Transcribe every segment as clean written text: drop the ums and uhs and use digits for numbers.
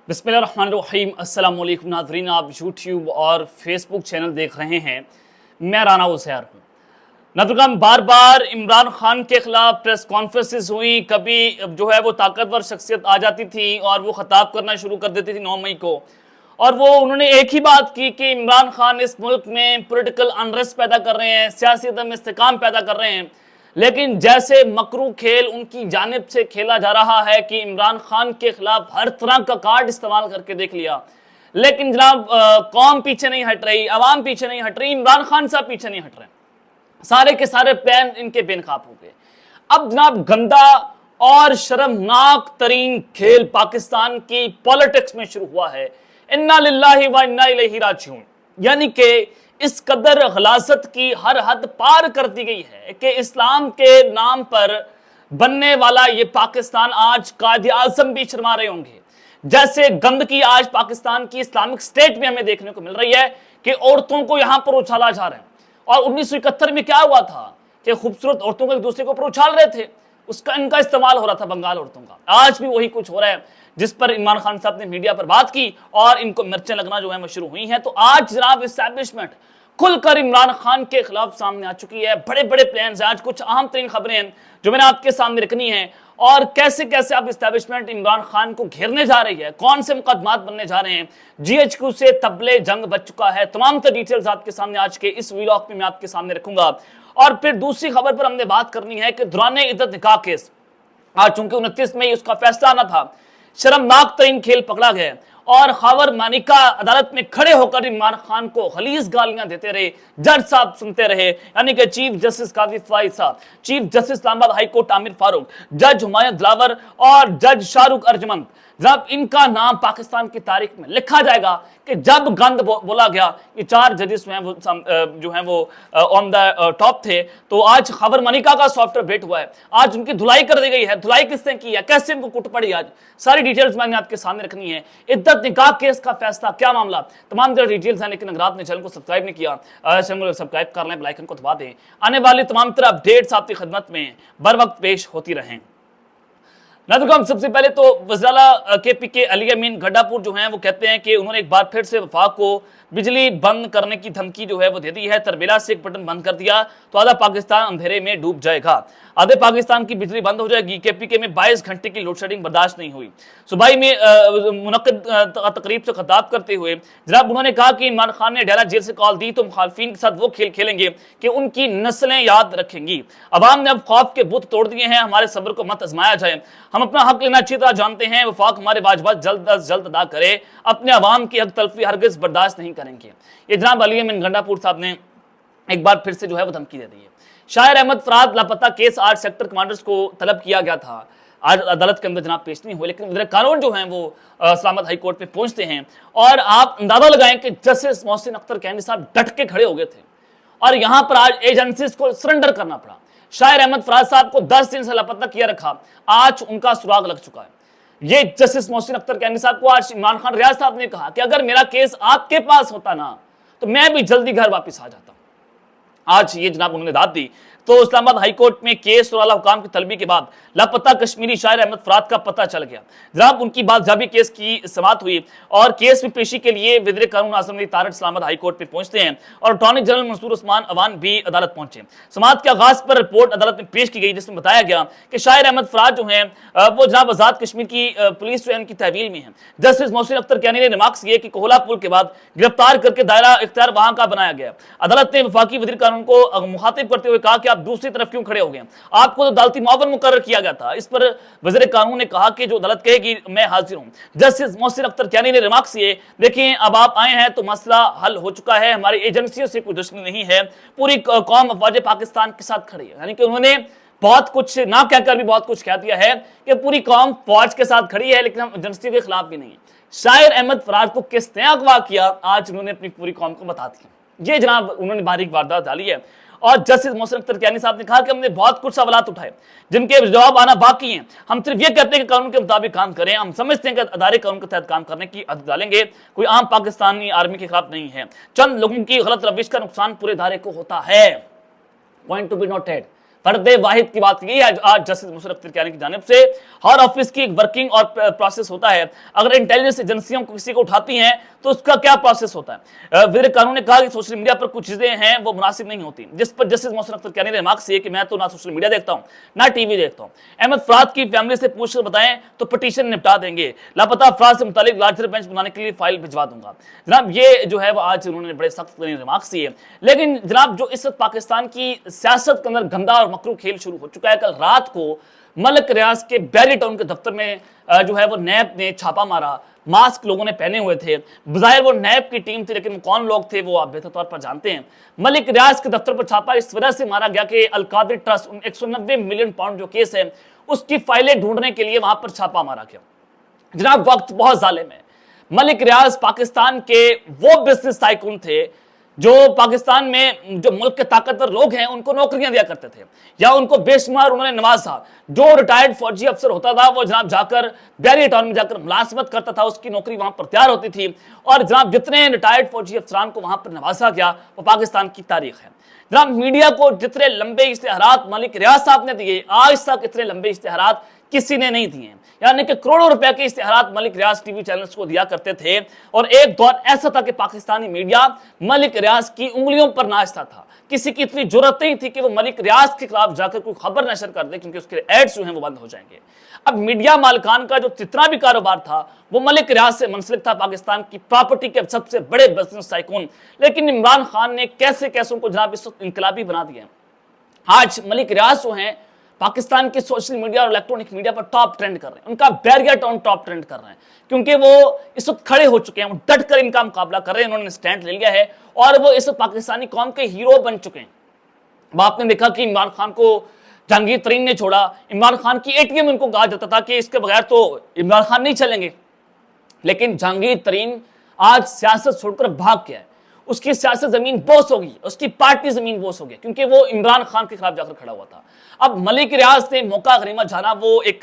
बिस्मिल्लाहिर्रहमानिर्रहीम। अस्सलाम वालेकुम नाज़रीन, आप यूट्यूब और फेसबुक चैनल देख रहे हैं। मैं राना उज़ैर हूँ। नाज़रीन, बार बार इमरान खान के खिलाफ प्रेस कॉन्फ्रेंसेस हुई। कभी जो है वो ताकतवर शख्सियत आ जाती थी और वो खिताब करना शुरू कर देती थी 9 मई को, और वो उन्होंने एक ही बात की कि इमरान खान इस मुल्क में पॉलिटिकल अनरेस्ट पैदा कर रहे हैं, सियासी अदम इस्तेकाम पैदा कर रहे हैं। लेकिन जैसे मकरू खेल उनकी जानिब से खेला जा रहा है कि इमरान खान के खिलाफ हर तरह का कार्ड इस्तेमाल करके देख लिया, लेकिन जनाब कौम पीछे नहीं हट रही, अवाम पीछे नहीं हट रही, इमरान खान साहब पीछे नहीं हट रहे। सारे के सारे प्लान इनके बेनकाब हो गए। अब जनाब गंदा और शर्मनाक तरीन खेल पाकिस्तान की पॉलिटिक्स में शुरू हुआ है। इन्ना लिल्लाहि व इन्ना इलैहि राजिऊन, यानी कि इस कदर गलासत की हर हद पार कर दी गई है कि इस्लाम के नाम पर बनने वाला ये पाकिस्तान आज कायदे आज़म भी शर्मा रहे होंगे। जैसे गंदगी आज पाकिस्तान की इस्लामिक स्टेट में हमें देखने को मिल रही है कि औरतों को यहां पर उछाला जा रहा है। और 1971 में क्या हुआ था कि खूबसूरत औरतों को एक दूसरे के ऊपर उछाल रहे थे, उसका इनका इस्तेमाल हो रहा था बंगाल औरतों का। आज भी वही कुछ हो रहा है, जिस पर इमरान खान साहब ने मीडिया पर बात की और इनको मिर्चें लगना जो है वो शुरू हुई हैं। तो आज जनाब इस्टेब्लिशमेंट खुलकर इमरान खान के खिलाफ सामने आ चुकी है। बड़े बड़े प्लान्स हैं। आज कुछ अहम तरीन खबरें हैं जो मैंने आपके सामने रखनी है, और कैसे कैसे अब इस्टेब्लिशमेंट इमरान खान को घेरने जा रही है, कौन से मुकदमात बनने जा रहे हैं। GHQ से तबले जंग बच चुका है। तमाम तर डिटेल्स आपके सामने आज के इस व्लॉग में मैं आपके सामने रखूंगा। और फिर दूसरी खबर पर हमने बात करनी है कि दौरान इद्दत निकाह केस, आज चूंकि 29 मई उसका फैसला आना था, शर्मनाक तरीन खेल पकड़ा गया और खबर मानिका अदालत में खड़े होकर इमरान खान को खलीज गालियां देते रहे। जज साहब सुनते रहे, यानी कि चीफ जस्टिस काजी फाइज साहब, chief justice Islamabad high court Aamir Farooq, जज हुमायूं दिलावर और जज शाहरुख अर्जमंद। जब इनका नाम पाकिस्तान की तारीख में लिखा जाएगा कि जब गंद बोला गया, ये 4 जजेस जो हैं वो ऑन द टॉप थे। तो आज खबर मनिका का सॉफ्टवेयर भेंट हुआ है, आज उनकी धुलाई कर दी गई है। धुलाई किसने की है, कैसे इनको कुट पड़ी, आज सारी डिटेल्स मैंने आपके सामने रखनी है। इद्दत निकाह केस का फैसला, क्या मामला, तमाम तरह डिटेल्स हैं। लेकिन अगर आपने चैनल को सब्सक्राइब नहीं किया, चैनल को सब्सक्राइब कर लें, बेल आइकन को दबा दें। आने वाली तमाम तरह अपडेट्स आपकी खिदमत में बर वक्त पेश होती रहें। नाज़रीन, सबसे पहले तो वज़ीर KPK अली अमीन गड्ढापुर जो हैं वो कहते हैं कि उन्होंने एक बार फिर से वफाक को बिजली बंद करने की धमकी जो है वो दे दी है। तरबेला से एक बटन बंद कर दिया तो आधा पाकिस्तान अंधेरे में डूब जाएगा, आधे पाकिस्तान की बिजली बंद हो जाएगी। KPK में 22 घंटे की लोड शेडिंग बर्दाश्त नहीं हुई। सुबाई में मुनक्किद तकरीब से खिताब करते हुए जनाब उन्होंने कहा कि इमरान खान ने डेरा जेल से कॉल दी तो मुखालफिन के साथ वो खेल खेलेंगे कि उनकी नस्लें याद रखेंगी। अवाम ने अब खौफ के बुत तोड़ दिए हैं, हमारे सब्र को मत आजमाया जाए, हम अपना हक लेना अच्छी तरह जानते हैं। वफाक हमारे वाजिबात जल्द अज जल्द अदा करे, अपने अवाम की हक तलफी हरगिज बर्दाश्त नहीं करेंगे। ये जनाब अली अमीन गंडापुर साहब ने एक बार फिर से जो है वो धमकी दे दी है। शायर अहमद फराद लापता केस 8 सेक्टर कमांडर्स को तलब किया गया था, आज अदालत के अंदर जनाब पेश नहीं हुए। लेकिन वज़ीर कानून जो हैं वो इस्लामाबाद हाई कोर्ट में पहुंचते हैं और आप अंदाजा लगाएं कि जस्टिस मोहसिन अख्तर कैनी साहब डट के खड़े हो गए थे और यहां पर आज एजेंसीज को सरेंडर करना पड़ा। शायर अहमद फराद साहब को 10 दिन से लापता किया रखा, आज उनका सुराग लग चुका है। ये जस्टिस मोहसिन अख्तर कैनी साहब को आज इमरान खान रियाज साहब ने कहा कि अगर मेरा केस आपके पास होता ना तो मैं भी जल्दी घर वापस आ जाता। आज ये जनाब उन्होंने दाद दी। तो इस्लामाबाद हाई कोर्ट में केस और आला हुकाम की तलबी के बाद लापता कश्मीरी शायर अहमद फराद का पता चल गया। जनाब उनकी बातजाबी केस की समाअत हुई और केस में पेशी के लिए वज़ीर कानून आज़म अली तारड़ इस्लामाबाद हाई कोर्ट में पहुंचते हैं और अटॉर्नी जनरल मंसूर उस्मान अवान भी अदालत पहुंचे। समाअत के आगाज पर रिपोर्ट अदालत में पेश की गई, जिसमें बताया गया कि शायर अहमद फराद जो हैं वो जनाब आज़ाद कश्मीर की पुलिस जो है उनकी तहवील में है। जस्टिस मोहसिन अख्तर कैनी ने रिमार्क्स किए कि कोहला पुल के बाद गिरफ्तार करके दायरा इख्तियार वहां का बनाया गया। अदालत ने वफाकी वज़ीर कानून को मुखातिब करते हुए कहा कि आप दूसरी तरफ क्यों खड़े हो गए, आपको तो अदालती मुआवन मुकर्रर किया गया था। इस पर वज़ीर कानून ने कहा कि जो अदालत कहेगी मैं हाजिर हूं। जस्टिस मोहसिन अख्तर कैनी ने रिमार्क्स किए, देखिए अब आप आए हैं तो मसला हल हो चुका है, हमारी एजेंसियों से कोई दुश्मनी नहीं है, पूरी कौम अफवाज पाकिस्तान के साथ खड़ी है। यानी कि उन्होंने बहुत कुछ ना कहकर भी बहुत कुछ कह दिया है कि पूरी कौम फौज के साथ खड़ी है, लेकिन हम एजेंसियों के खिलाफ भी नहीं है। शायर अहमद फराज को किसने अगवा किया, आज उन्होंने अपनी पूरी कौम को बता दिया। ये जनाब उन्होंने बारीक वारदात डाली है। और जस्टिस मोहसिन अख्तर कैनी साहब ने कहा कि हमने बहुत कुछ सवालात उठाए जिनके जवाब आना बाकी हैं। हम सिर्फ ये कहते हैं कि कानून के मुताबिक काम करें, हम समझते हैं कि अदारे कानून के तहत काम करने की हद डालेंगे, कोई आम पाकिस्तानी आर्मी के खिलाफ नहीं है। चंद लोगों की गलत रविश का नुकसान पूरे अदारे को होता है। Point to be noted. फर्द वाहिद की बात की है आज जस्टिस मुशर्रफ तिरकियानी की जानिब से। हर ऑफिस की एक वर्किंग और प्रोसेस होता है। अगर इंटेलिजेंस एजेंसियों को किसी को उठाती हैं तो उसका क्या प्रोसेस होता है। वज़ीर कानून ने कहा कि सोशल मीडिया पर कुछ चीजें हैं वो मुनासिब नहीं होती, जिस पर जस्टिस मुशर्रफ तिरकियानी ने रिमार्क किया कि मैं तो ना सोशल मीडिया देखता हूं ना टीवी देखता हूं। अहमद फराद की फैमिली से पूछकर बताएं तो पिटीशन निपटा देंगे। लापता अफराद से मुतालिक लार्जर बेंच बनाने के लिए फाइल भिजवा दूंगा। जनाब ये जो है वो आज उन्होंने बड़े सख्त रिमार्क्स दिए। लेकिन जनाब जो इस वक्त पाकिस्तान की सियासत के अंदर गंदा और मकरू खेल शुरू हो चुका है। कल रात को मलिक रियाज के बैरी टाउन के दफ्तर में जो है वो नैब ने छापा मारा। मास्क लोगों ने पहने हुए थे, बज़ाहिर वो नैब की टीम थी, लेकिन कौन लोग थे वो आप बेहतर तौर पर जानते हैं। मलिक रियाज के दफ्तर पर छापा इस वजह से मारा गया कि अल-कादिर ट्रस्ट 190 मिलियन पाउंड जो केस है उसकी फाइलें ढूंढने के लिए वहां पर छापा मारा गया। जनाब वक्त बहुत जालिम है। मलिक रियाज पाकिस्तान के वो बिजनेस टाइकून थे जो पाकिस्तान में जो मुल्क के ताकतवर लोग हैं उनको नौकरियां दिया करते थे या उनको बेशुमार उन्होंने नवाजा। जो रिटायर्ड फौजी अफसर होता था वो जनाब जाकर बैरी टाउन में जाकर मुलाजमत करता था, उसकी नौकरी वहां पर तैयार होती थी। और जनाब जितने रिटायर्ड फौजी अफसरान को वहां पर नवाजा गया वो पाकिस्तान की तारीख है। जनाब मीडिया को जितने लंबे इश्तिहारात मलिक रियाज साहब ने दिए, आज तक इतने लंबे इश्तिहारात किसी ने नहीं दिए। यानी कि करोड़ों रुपए के इश्तिहारात मलिक रियाज टीवी चैनल्स को दिया करते थे। और एक दौर ऐसा था कि पाकिस्तानी मीडिया मलिक रियाज की उंगलियों पर नाचता था। किसी की इतनी जरूरत नहीं थी कि वो मलिक रियाज के खिलाफ जाकर कोई खबर नशर कर दे, क्योंकि उसके एड्स जो हैं वो बंद हो जाएंगे। अब मीडिया मालिकान का जो जितना भी कारोबार था वो मलिक रियाज से मुंसलिक था, पाकिस्तान की प्रॉपर्टी के सबसे बड़े बिजनेस टाइकून। लेकिन इमरान खान ने कैसे कैसे उनको जनाब इस वक्त इनकलाबी बना दिया। आज मलिक रियाज जो हैं पाकिस्तान के सोशल मीडिया और इलेक्ट्रॉनिक मीडिया पर टॉप ट्रेंड कर रहे हैं। उनका बैरियर टाउन टॉप ट्रेंड कर रहे हैं क्योंकि वो इस वक्त खड़े हो चुके हैं, वो डट कर इनका मुकाबला कर रहे हैं, उन्होंने स्टैंड ले लिया है और वो इस वक्त पाकिस्तानी कौम के हीरो बन चुके हैं। अब आपने देखा कि इमरान खान को जहांगीर तरीन ने छोड़ा। इमरान खान की एटीएम उनको कहा जाता था कि इसके बगैर तो इमरान खान नहीं चलेंगे, लेकिन जहांगीर तरीन आज सियासत छोड़कर भाग गया है। उसकी सियासत जमीन बोस होगी, उसकी पार्टी जमीन बोस होगी, क्योंकि वो इमरान खान के खिलाफ जाकर खड़ा हुआ था। अब मलिक रियाज ने मौका गनीमत जाना, वो एक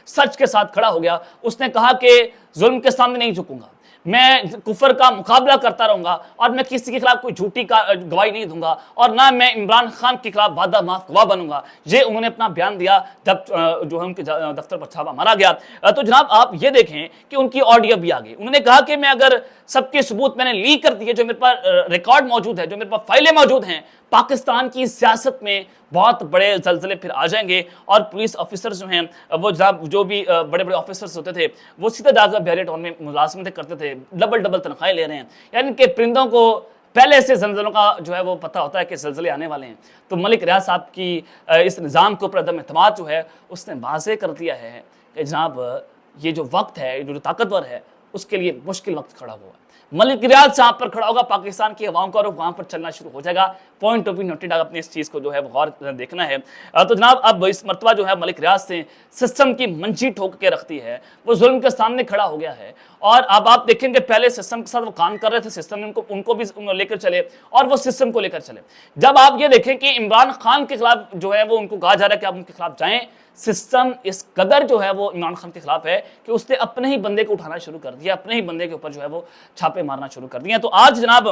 सच के साथ खड़ा हो गया। उसने कहा कि जुल्म के सामने नहीं झुकूंगा, मैं कुफर का मुकाबला करता रहूंगा और मैं किसी के खिलाफ कोई झूठी का गवाही नहीं दूंगा और ना मैं इमरान खान के खिलाफ वादा माफ गवाह बनूंगा। ये उन्होंने अपना बयान दिया जब जो है उनके दफ्तर पर छापा मारा गया। तो जनाब आप ये देखें कि उनकी ऑडियो भी आ गई। उन्होंने कहा कि मैं अगर सबके सबूत मैंने लीक कर दिए, जो मेरे पास रिकॉर्ड मौजूद है, जो मेरे पास फाइलें मौजूद हैं, पाकिस्तान की सियासत में बहुत बड़े जल्जले फिर आ जाएंगे और पुलिस ऑफिसर्स जो हैं वो जनाब जो भी बड़े बड़े ऑफिसर्स होते थे वो सीधा जाकर बैरी टाउन में मुलाजमतें करते थे, डबल तनख्वाहें ले रहे हैं। यानी कि परिंदों को पहले से जल्जलों का जो है वो पता होता है कि जल्जले आने वाले हैं। तो मलिक रियाज साहब की इस निज़ाम के ऊपर अदम एतमाद जो है उसने वाज़ेह कर दिया है कि जनाब ये जो वक्त है, जो ताकतवर है, उसके लिए मुश्किल वक्त खड़ा हुआ है। मलिक रियाज जहां पर खड़ा होगा पाकिस्तान की हवाओं का रुख वहां पर चलना शुरू हो जाएगा। पॉइंट टू बी नोटेड, अपनी इस चीज को जो है वो गौर देखना है। तो जनाब अब इस मरतबा जो है मलिक रियाज से सिस्टम की मंजी ठोक के रखती है, वो जुल्म के सामने खड़ा हो गया है। और अब आप देखेंगे पहले सिस्टम के साथ वो काम कर रहे थे, सिस्टम ने उनको भी लेकर चले और वो सिस्टम को लेकर चले। जब आप ये देखें कि इमरान खान के खिलाफ जो है वो उनको कहा जा रहा है कि आप उनके खिलाफ जाएं, सिस्टम इस कदर जो है वो इमरान खान के खिलाफ है कि उसने अपने ही बंदे को उठाना शुरू कर दिया, अपने ही बंदे के ऊपर जो है वो छापे मारना शुरू कर दिए। तो आज जनाब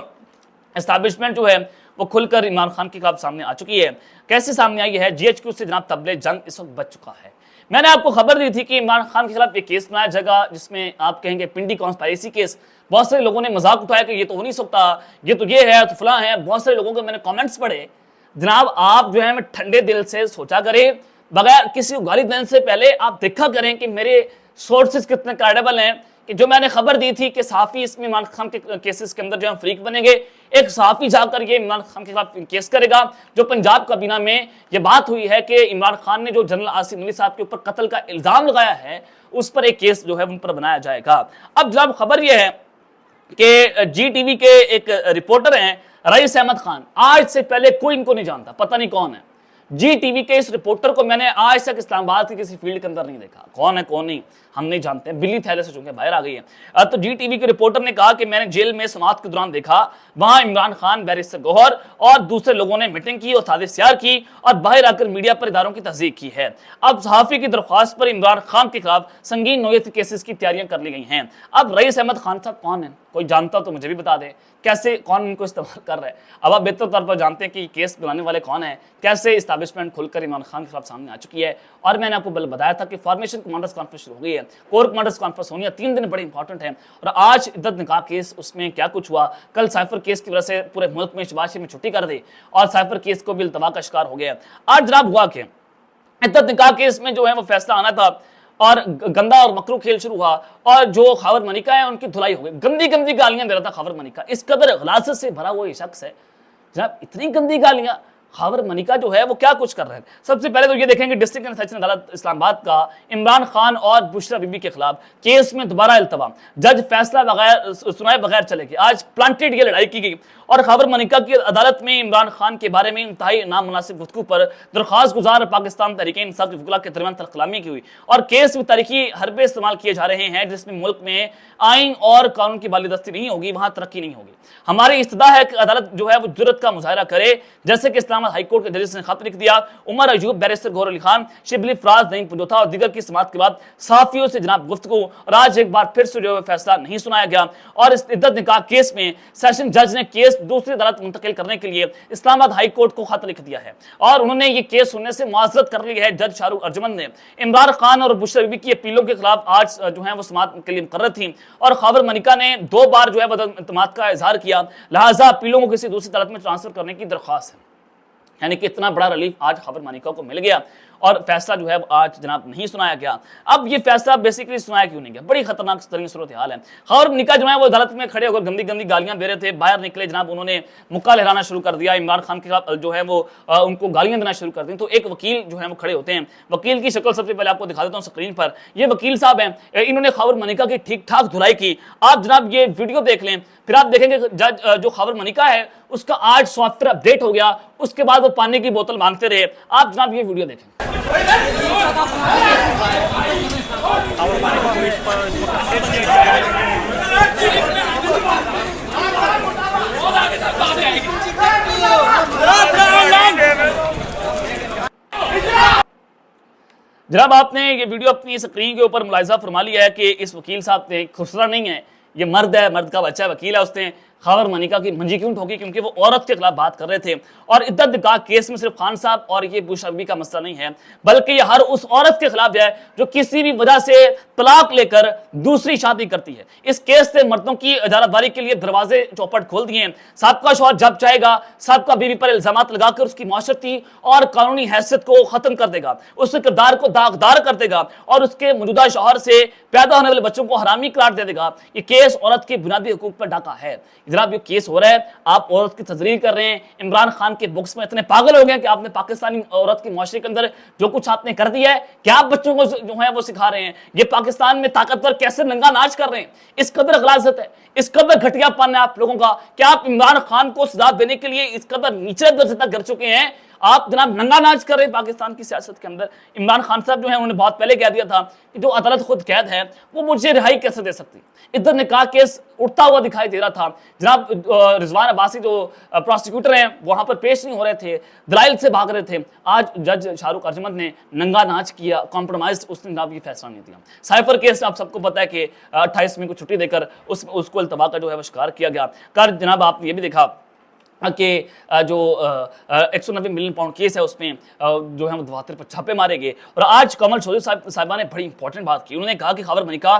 एस्टैब्लिशमेंट जो है वो खुलकर इमरान खान के खिलाफ सामने आ चुकी है। कैसे सामने आई है? GHQ से जनाब तबले जंग इस वक्त बच चुका है। मैंने आपको खबर दी थी कि इमरान खान के खिलाफ एक केस बनाया जाएगा जिसमें आप कहेंगे पिंडी कॉन्स्पायरेसी केस। बहुत सारे लोगों ने मजाक उठाया कि ये तो हो नहीं सकता, ये तो ये है, तो फलां है। बहुत सारे लोगों के मैंने कमेंट्स पढ़े। जनाब आप जो है ठंडे दिल से सोचा करें, बगैर किसी को गाली देने से पहले आप देखा करें कि मेरे सोर्सेज कितने क्रेडिबल हैं। कि जो मैंने खबर दी थी कि सहाफ़ी इसमें इमरान खान के केसेस के अंदर जो है फ्रीक बनेंगे, एक सहाफ़ी जाकर ये इमरान खान के खिलाफ केस करेगा। जो पंजाब काबीना में ये बात हुई है कि इमरान खान ने जो जनरल आसिम अली साहब के ऊपर कत्ल का इल्ज़ाम लगाया है उस पर एक केस जो है उन पर बनाया जाएगा। अब जब खबर यह है कि GTV के एक रिपोर्टर हैं रईस अहमद खान, आज से पहले कोई इनको नहीं जानता, पता नहीं कौन है। GTV के इस रिपोर्टर को मैंने आज तक इस्लामाबाद के किसी फील्ड के अंदर नहीं देखा, कौन है कौन नहीं हम नहीं जानते, बिल्ली थैले से चूंकि बाहर आ गई है। तो GTV के रिपोर्टर ने कहा कि मैंने जेल में समाअत के दौरान देखा, वहां इमरान खान, बैरिस्टर गौहर और दूसरे लोगों ने मीटिंग की और साजिश तैयार की और बाहर आकर मीडिया पर इदारों की तस्दीक की है। अब सहाफ़ी की दरख्वास्त पर इमरान खान के खिलाफ संगीन नौयत के केसेस की तैयारियां कर ली गई हैं। अब रईस अहमद खान साहब कौन है? कोई जानता तो मुझे भी बता दे, कैसे कौन इनको इस्तेमाल कर रहा है। अब आप बेहतर तौर पर जानते हैं कि केस बनाने वाले कौन है, कैसे اسٹیبلشمنٹ کھل کر عمران خان کے خلاف سامنے آ چکی ہے، اور میں نے آپ کو بتایا تھا کہ فارمیشن کمانڈرز کانفرنس شروع ہو گئی ہے، کور کمانڈرز کانفرنس ہونی ہے، 3 دن بڑے امپورٹنٹ ہیں، اور آج عدت نکاح کیس اس میں کیا کچھ ہوا، کل سائفر کیس کی وجہ سے پورے ملک میں شباشی میں چھٹی کر دی اور سائفر کیس کو بھی التوا کا شکار ہو گیا۔ آج جناب ہوا کہ عدت نکاح کیس میں جو ہے وہ فیصلہ آنا تھا، اور گندا اور مکرو کھیل شروع ہوا، اور جو خاور منیکا ہے ان کی دھلائی ہو گئی، گندی گندی گالیاں دے رہا تھا خاور منیکا، اس قدر غلاظت سے بھرا وہ یہ شخص ہے جناب، اتنی گندی گالیاں، خاور منیکا جو ہے وہ کیا کچھ کر رہے ہیں۔ سب سے پہلے تو یہ دیکھیں کہ ڈسٹرکٹ اینڈ سیشن عدالت اسلام آباد کا عمران خان اور بشرا بی بی کے خلاف کیس میں دوبارہ التوا، جج فیصلہ سنائے بغیر چلے گئے، آج پلانٹیڈ یہ لڑائی کی گئی، اور خاور منیکا کی عدالت میں عمران خان کے بارے میں انتہائی نامناسب گفتگو پر درخواست گزار پاکستان تحریک انصاف کے وکلاء کے درمیان تلخ کلامی کی ہوئی، اور کیس میں تاریخی حربے استعمال کیے جا رہے ہیں جس میں ملک میں آئین اور قانون کی بالادستی نہیں ہوگی، وہاں ترقی نہیں ہوگی۔ ہماری استدعا ہے کہ عدالت جو ہے وہ جرت کا مظاہرہ کرے، جیسے کہ اسلام آباد ہائی کورٹ کے ججز نے خط لکھ دیا، عمر ایوب، بیرسٹر گوہر علی خان، شبلی فراز، نعیم پنجوتھا اور دیگر کی سماعت کے بعد صحافیوں سے جناب گفتگو، اور آج ایک بار پھر سے جو ہے فیصلہ نہیں سنایا گیا، اور اس عدت نکاح کیس میں سیشن جج نے کیس دوسری عدالت منتقل کرنے کے لیے اسلام آباد ہائی کورٹ کو خط لکھ دیا ہے، اور انہوں نے یہ کیس سننے سے معذرت کر لی ہے۔ جج شاہ رخ ارجمند نے عمران خان اور بشرا بی بی کی اپیلوں کے خلاف آج جو ہے وہ سماعت کے لیے مقرر تھی، اور خاور منیکا نے 2 بار جو ہے عدم اعتماد کا اظہار کیا، لہٰذا اپیلوں کو کسی دوسری عدالت میں ٹرانسفر کرنے کی درخواست ہے۔ یعنی کہ اتنا بڑا ریلیف آج خاور منیکا کو مل گیا، اور فیصلہ جو ہے آج جناب نہیں سنایا گیا۔ اب یہ فیصلہ بیسیکلی سنایا کیوں نہیں گیا؟ بڑی خطرناک ترین صورتحال ہے۔ خاور منیکا جو ہے وہ عدالت میں کھڑے ہو کر گندی گندی گالیاں دے رہے تھے، باہر نکلے جناب انہوں نے مکہ لہرانا شروع کر دیا، عمران خان کے خلاف جو ہے وہ ان کو گالیاں دینا شروع کر دیں، تو ایک وکیل جو ہے وہ کھڑے ہوتے ہیں، وکیل کی شکل سب سے پہلے آپ کو دکھا دیتا ہوں اسکرین پر، یہ وکیل صاحب ہیں، انہوں نے خاور منیکا کی ٹھیک ٹھاک دھلائی کی۔ آپ جناب یہ ویڈیو دیکھ لیں، پھر آپ دیکھیں گے جج جو خاور منیکا ہے اس کا آج سافٹ ویئر اپڈیٹ ہو گیا، اس کے بعد وہ پانی کی بوتل مانگتے رہے۔ آپ جناب یہ ویڈیو دیکھیں۔ جناب آپ نے یہ ویڈیو اپنی اسکرین کے اوپر ملاحظہ فرما لیا ہے کہ اس وکیل صاحب نے خسرہ نہیں ہے، یہ مرد ہے، مرد کا بچہ وکیل ہے، اس نے خاور منیکا کی منجی کیوں ٹھوکی؟ کیونکہ وہ عورت کے خلاف بات کر رہے تھے، اور عدت نکاح کیس میں صرف خان صاحب اور یہ بشرا بی بی کا مسئلہ نہیں ہے، بلکہ یہ ہر اس عورت کے خلاف ہے جو کسی بھی وجہ سے طلاق لے کر دوسری شادی کرتی ہے۔ اس کیس سے مردوں کی اجارہ داری کے لیے دروازے چوپٹ کھول دیے ہیں۔ سابقہ شوہر جب چاہے گا سابقہ بیوی پر الزامات لگا کر اس کی معاشرتی اور قانونی حیثیت کو ختم کر دے گا، اس کے کردار کو داغدار کر دے گا، اور اس کے موجودہ شوہر سے پیدا ہونے والے بچوں کو حرامی قرار دے گا۔ یہ کیس عورت کے بنیادی حقوق پر ڈاکہ ہے۔ جناب یہ کیس ہو رہا ہے، آپ عورت کی تذلیل کر رہے ہیں، عمران خان کے بکس میں اتنے پاگل ہو گئے کہ آپ نے پاکستانی عورت کے معاشرے کے اندر جو کچھ آپ نے کر دیا ہے، کیا آپ بچوں کو جو ہے وہ سکھا رہے ہیں؟ یہ پاکستان میں طاقتور کیسے ننگا ناچ کر رہے ہیں؟ اس قدر غلاظت ہے، اس قدر گھٹیا پن ہے آپ لوگوں کا کہ آپ عمران خان کو سزا دینے کے لیے اس قدر نیچے درجے تک گر چکے ہیں، آپ جناب ننگا ناچ کر رہے ہیں پاکستان کی سیاست کے اندر۔ عمران خان صاحب جو ہیں انہوں نے بہت پہلے کہہ دیا تھا کہ جو عدالت خود قید ہے وہ مجھے رہائی کیسے دے سکتی۔ عدت نکاح کیس اٹھتا ہوا دکھائی دے رہا تھا، جناب رضوان عباسی جو پروسیکیوٹر ہیں وہاں پر پیش نہیں ہو رہے تھے، دلائل سے بھاگ رہے تھے۔ آج جج شاہ رخ ارجمند نے ننگا ناچ کیا، کمپرومائز، اس نے جناب یہ فیصلہ نہیں دیا۔ سائفر کیس آپ سب کو پتا ہے کہ 28 مئی کو چھٹی دے کر اس کو التوا کا جو ہے وہ شکار کیا گیا۔ کر جناب آپ نے یہ بھی دیکھا کہ جو 190 ملین پاؤنڈ کیس ہے اس میں جو ہے وہ دفاتر پر چھاپے مارے گئے۔ اور آج کمل چودھری صاحبہ نے بڑی امپورٹنٹ بات کی، انہوں نے کہا کہ خاور منیکا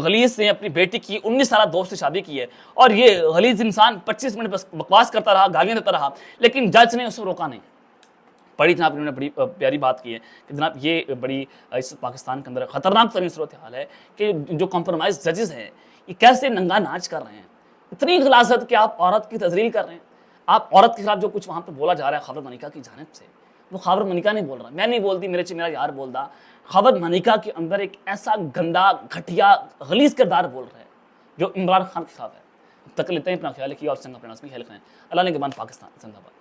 غلیظ نے اپنی بیٹی کی 19 سالہ دوست سے شادی کی ہے، اور یہ غلیظ انسان 25 منٹ بکواس کرتا رہا، گالیاں دیتا رہا، لیکن جج نے اس کو روکا نہیں۔ بڑی جناب انہوں نے بڑی پیاری بات کی ہے کہ جناب یہ بڑی اس پاکستان کے اندر خطرناک ترین صورتحال ہے کہ جو کمپرومائز ججز ہیں یہ کیسے ننگا ناچ کر رہے ہیں، اتنی غلاظت کہ آپ عورت کی تذلیل کر رہے ہیں۔ آپ عورت کے خلاف جو کچھ وہاں پہ بولا جا رہا ہے خاور منیکا کی جانب سے، وہ خاور منیکا نہیں بول رہا، میں نہیں بولتی، میرا یار بولتا، خاور منیکا کے اندر ایک ایسا گندا گھٹیا غلیظ کردار بول رہا ہے جو عمران خان کے خلاف ہے۔ تک لیتے ہیں، اپنا خیال رکھیے اور سنگ اپنے ناظرین خیال رکھیں۔ اللہ نے گمان پاکستان زندہ باد۔